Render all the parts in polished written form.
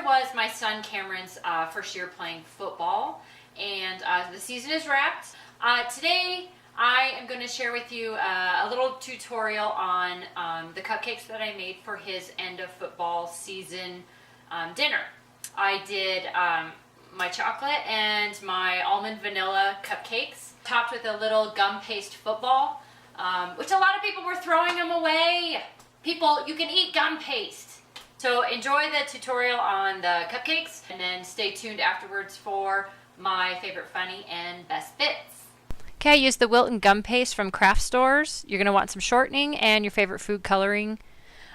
was my son Cameron's first year playing football, and the season is wrapped. Today I am going to share with you a little tutorial on the cupcakes that I made for his end of football season dinner. I did my chocolate and my almond vanilla cupcakes, topped with a little gum paste football, which a lot of people were throwing them away. People, you can eat gum paste. So enjoy the tutorial on the cupcakes, and then stay tuned afterwards for my favorite funny and best bits. Okay, I used the Wilton gum paste from craft stores. You're going to want some shortening and your favorite food coloring.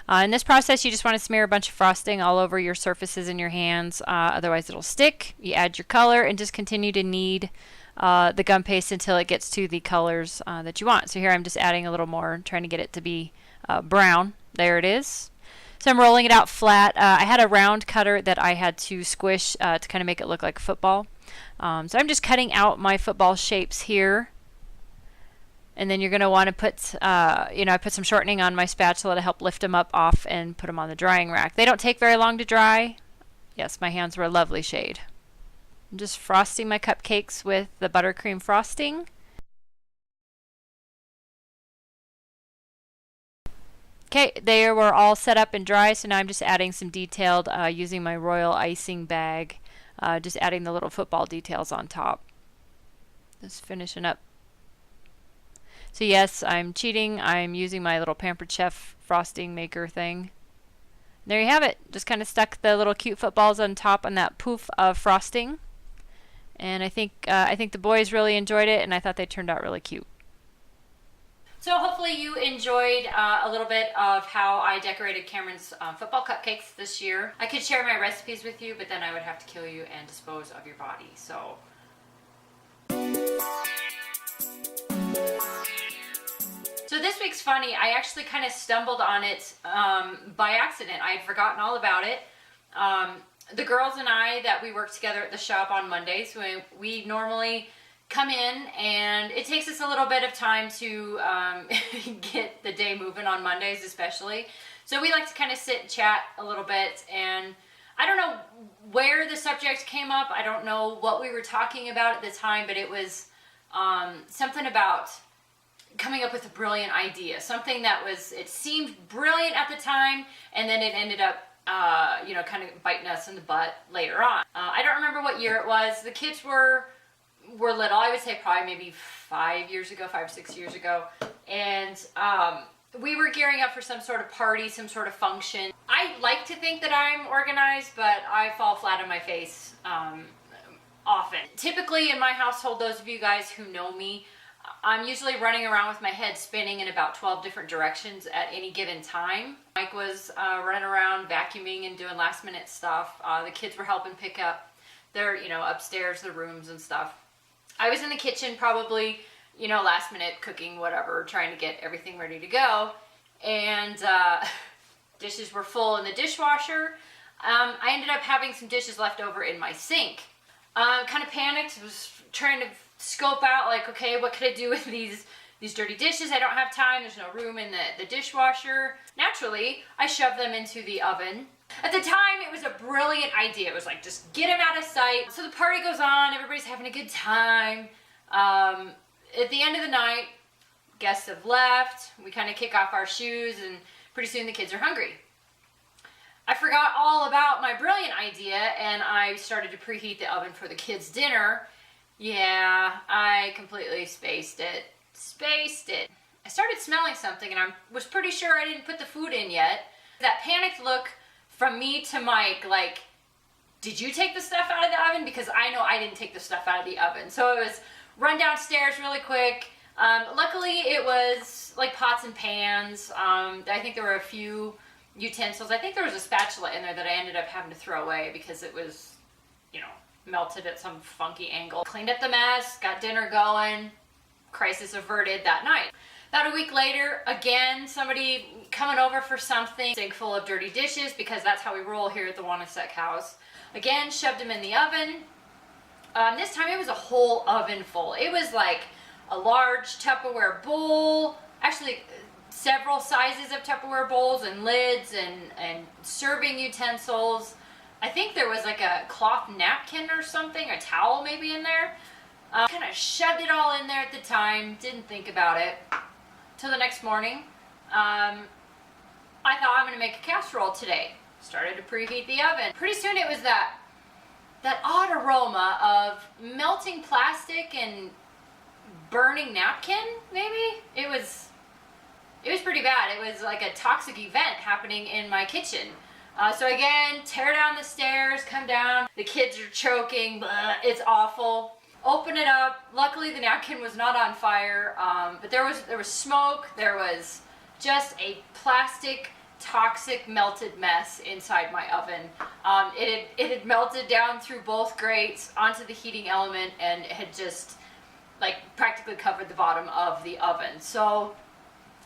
In this process, you just want to smear a bunch of frosting all over your surfaces in your hands, otherwise it'll stick. You add your color and just continue to knead the gum paste until it gets to the colors that you want. So here I'm just adding a little more, trying to get it to be brown. There it is. So I'm rolling it out flat. I had a round cutter that I had to squish to kind of make it look like a football. So I'm just cutting out my football shapes here. And then you're going to want to put, I put some shortening on my spatula to help lift them up off and put them on the drying rack. They don't take very long to dry. Yes, my hands were a lovely shade. I'm just frosting my cupcakes with the buttercream frosting. Okay, they were all set up and dry, so now I'm just adding some detailed using my royal icing bag, just adding the little football details on top. Just finishing up. So yes, I'm cheating. I'm using my little Pampered Chef frosting maker thing. And there you have it. Just kind of stuck the little cute footballs on top on that poof of frosting. And I think the boys really enjoyed it, and I thought they turned out really cute. So hopefully you enjoyed a little bit of how I decorated Cameron's football cupcakes this year. I could share my recipes with you, but then I would have to kill you and dispose of your body. So this week's funny, I actually kind of stumbled on it by accident. I had forgotten all about it. The girls and I that we work together at the shop on Mondays, we normally come in, and it takes us a little bit of time to get the day moving on Mondays especially. So we like to kind of sit and chat a little bit, and I don't know where the subject came up. I don't know what we were talking about at the time, but it was something about coming up with a brilliant idea, something that it seemed brilliant at the time, and then it ended up kind of biting us in the butt later on. I don't remember what year it was. The kids were little. I would say probably maybe 5 or 6 years ago, and we were gearing up for some sort of party, some sort of function. I like to think that I'm organized, but I fall flat on my face often. Typically in my household, those of you guys who know me, I'm usually running around with my head spinning in about 12 different directions at any given time. Mike was running around vacuuming and doing last minute stuff. The kids were helping pick up their, upstairs, the rooms and stuff. I was in the kitchen probably, last minute cooking, whatever, trying to get everything ready to go. And dishes were full in the dishwasher. I ended up having some dishes left over in my sink. Kind of panicked, was trying to scope out, like, okay, what could I do with these dirty dishes? I don't have time, there's no room in the dishwasher. Naturally, I shoved them into the oven. At the time, it was a brilliant idea. It was like, just get them out of sight. So the party goes on, everybody's having a good time. At the end of the night, guests have left, we kind of kick off our shoes, and pretty soon the kids are hungry. I forgot all about my brilliant idea, and I started to preheat the oven for the kids' dinner. Yeah, I completely spaced it. I started smelling something, and I was pretty sure I didn't put the food in yet. That panicked look from me to Mike, like, did you take the stuff out of the oven? Because I know I didn't take the stuff out of the oven. So it was run downstairs really quick. Luckily, it was like pots and pans. I think there were a few utensils. I think there was a spatula in there that I ended up having to throw away because it was, melted at some funky angle. Cleaned up the mess, got dinner going, crisis averted that night. About a week later, again, somebody coming over for something, sink full of dirty dishes, because that's how we roll here at the Wanasek house. Again, shoved them in the oven. This time it was a whole oven full. It was like a large Tupperware bowl, actually several sizes of Tupperware bowls and lids and serving utensils. I think there was like a cloth napkin or something, a towel maybe in there. Kind of shoved it all in there at the time, didn't think about it. Till the next morning, I thought I'm gonna make a casserole today. Started to preheat the oven. Pretty soon it was that odd aroma of melting plastic and burning napkin, maybe? It was pretty bad. It was like a toxic event happening in my kitchen. So again, tear down the stairs, come down, the kids are choking, it's awful. Open it up. Luckily the napkin was not on fire, but there was smoke, there was just a plastic, toxic, melted mess inside my oven. It had melted down through both grates onto the heating element and had just like practically covered the bottom of the oven. So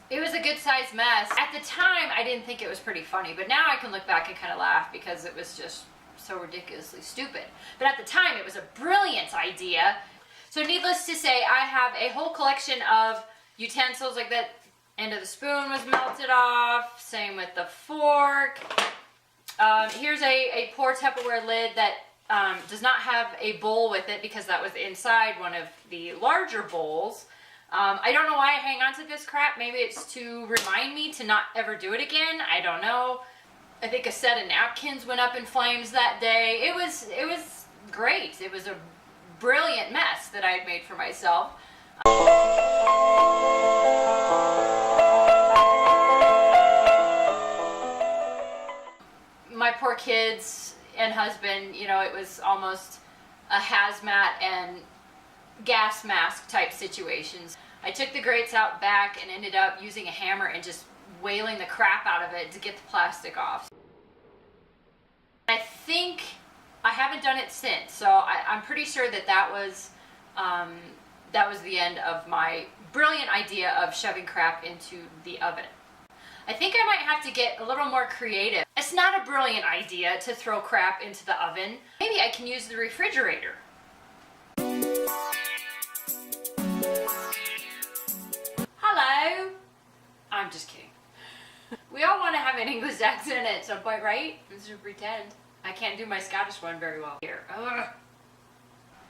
it was a good sized mess. At the time, I didn't think it was pretty funny, but now I can look back and kind of laugh because it was just so ridiculously stupid. But at the time, it was a brilliant idea. So needless to say, I have a whole collection of utensils. Like that end of the spoon was melted off. Same with the fork. Here's a poor Tupperware lid that does not have a bowl with it because that was inside one of the larger bowls. I don't know why I hang on to this crap. Maybe it's to remind me to not ever do it again. I don't know. I think a set of napkins went up in flames that day. It was great. It was a brilliant mess that I had made for myself. My poor kids and husband, you know, it was almost a hazmat and gas mask type situations. I took the grates out back and ended up using a hammer and just wailing the crap out of it to get the plastic off. I think I haven't done it since, so I'm pretty sure that was the end of my brilliant idea of shoving crap into the oven. I think I might have to get a little more creative. It's not a brilliant idea to throw crap into the oven. Maybe I can use the refrigerator. Hello. I'm just kidding. We all want to have an English accent at some point, right? Let's just pretend. I can't do my Scottish one very well. Here.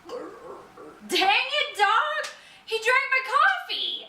Dang it, dog! He drank my coffee!